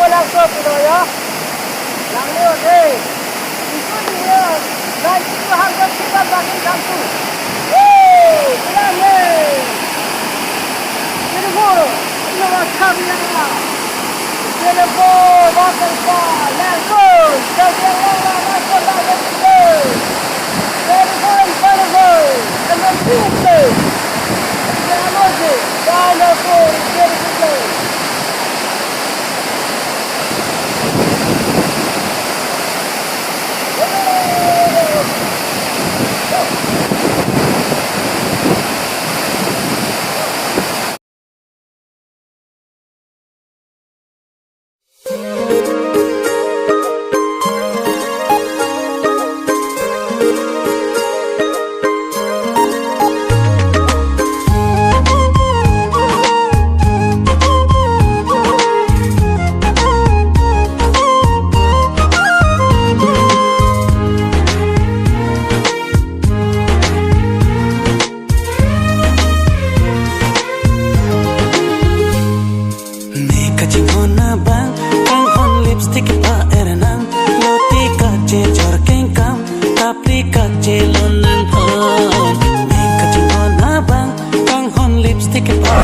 langsung gitu ya. Yang ini oke. Itu dia. Dan itu harga kita bagi satu. Bilang nih. Ini buru. Ini macam yang Telepon, waterfall, langsung. Jangan lama masuk dalam itu. Telepon, and then Tuesday. Emoji, wonderful, beautiful. Lipstick pa erenang loti kace jor kengkam tapi kace lonang hon me kacing hon abang kang hon lipstick pa